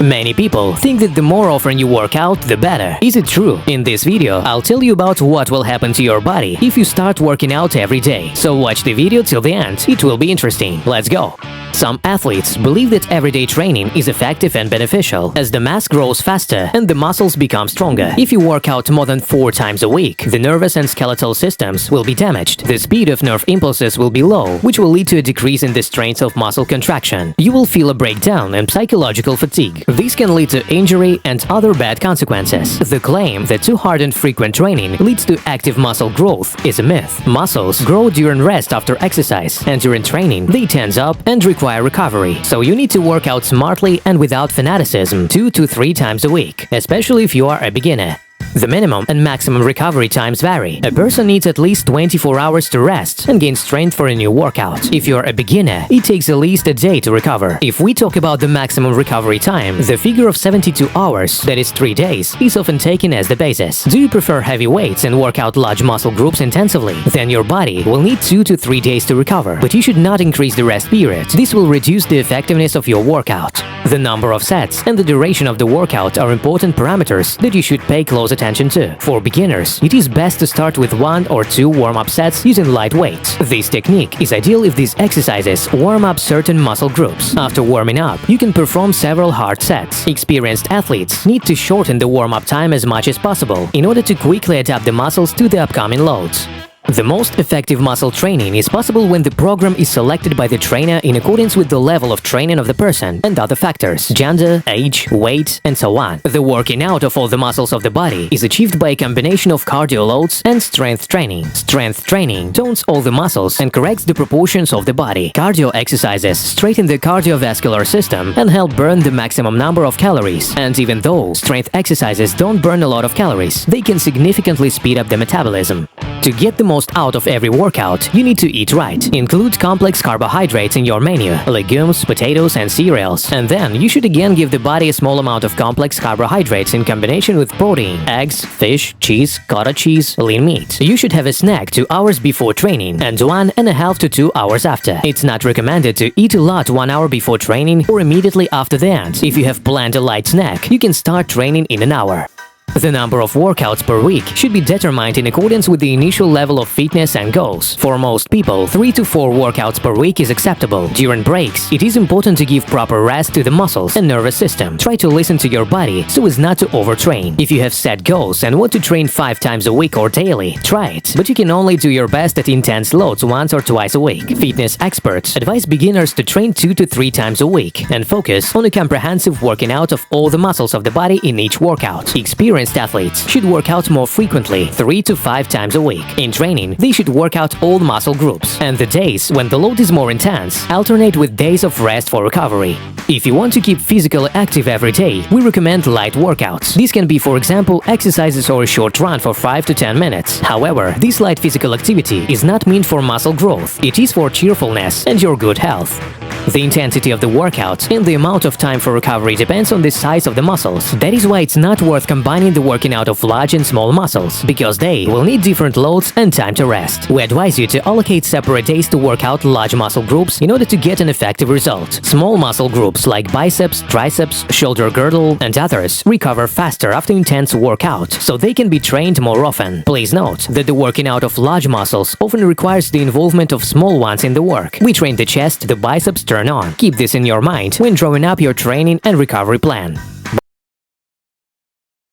Many people think that the more often you work out, the better. Is it true? In this video, I'll tell you about what will happen to your body if you start working out every day. So watch the video till the end, it will be interesting. Let's go! Some athletes believe that everyday training is effective and beneficial, as the mass grows faster and the muscles become stronger. If you work out more than 4 times a week, the nervous and skeletal systems will be damaged. The speed of nerve impulses will be low, which will lead to a decrease in the strength of muscle contraction. You will feel a breakdown and psychological fatigue. This can lead to injury and other bad consequences. The claim that too hard and frequent training leads to active muscle growth is a myth. Muscles grow during rest after exercise, and during training, they tense up and require recovery. So you need to work out smartly and without fanaticism 2 to 3 times a week, especially if you are a beginner. The minimum and maximum recovery times vary. A person needs at least 24 hours to rest and gain strength for a new workout. If you're a beginner, it takes at least a day to recover. If we talk about the maximum recovery time, the figure of 72 hours, that is 3 days, is often taken as the basis. Do you prefer heavy weights and work out large muscle groups intensively? Then your body will need 2 to 3 days to recover, but you should not increase the rest period. This will reduce the effectiveness of your workout. The number of sets and the duration of the workout are important parameters that you should pay close attention to. For beginners, it is best to start with 1 or 2 warm-up sets using light weights. This technique is ideal if these exercises warm up certain muscle groups. After warming up, you can perform several hard sets. Experienced athletes need to shorten the warm-up time as much as possible in order to quickly adapt the muscles to the upcoming loads. The most effective muscle training is possible when the program is selected by the trainer in accordance with the level of training of the person and other factors, gender, age, weight, and so on. The working out of all the muscles of the body is achieved by a combination of cardio loads and strength training. Strength training tones all the muscles and corrects the proportions of the body. Cardio exercises straighten the cardiovascular system and help burn the maximum number of calories. And even though strength exercises don't burn a lot of calories, they can significantly speed up the metabolism. To get the most out of every workout, you need to eat right. Include complex carbohydrates in your menu, legumes, potatoes, and cereals. And then you should again give the body a small amount of complex carbohydrates in combination with protein, eggs, fish, cheese, cottage cheese, lean meat. You should have a snack 2 hours before training and 1.5 to 2 hours after. It's not recommended to eat a lot 1 hour before training or immediately after the end. If you have planned a light snack, you can start training in an hour. The number of workouts per week should be determined in accordance with the initial level of fitness and goals. For most people, 3 to 4 workouts per week is acceptable. During breaks, it is important to give proper rest to the muscles and nervous system. Try to listen to your body so as not to overtrain. If you have set goals and want to train 5 times a week or daily, try it. But you can only do your best at intense loads once or twice a week. Fitness experts advise beginners to train 2 to 3 times a week and focus on a comprehensive working out of all the muscles of the body in each workout. Experienced athletes should work out more frequently, 3 to 5 times a week. In training, they should work out all muscle groups, and the days when the load is more intense alternate with days of rest for recovery. If you want to keep physically active every day, we recommend light workouts. These can be, for example, exercises or a short run for 5 to 10 minutes. However, this light physical activity is not meant for muscle growth. It is for cheerfulness and your good health. The intensity of the workout and the amount of time for recovery depends on the size of the muscles. That is why it's not worth combining the working out of large and small muscles, because they will need different loads and time to rest. We advise you to allocate separate days to work out large muscle groups in order to get an effective result. Small muscle groups like biceps, triceps, shoulder girdle, and others recover faster after intense workout, so they can be trained more often. Please note that the working out of large muscles often requires the involvement of small ones in the work. We train the chest, the biceps turn on. Keep this in your mind when drawing up your training and recovery plan.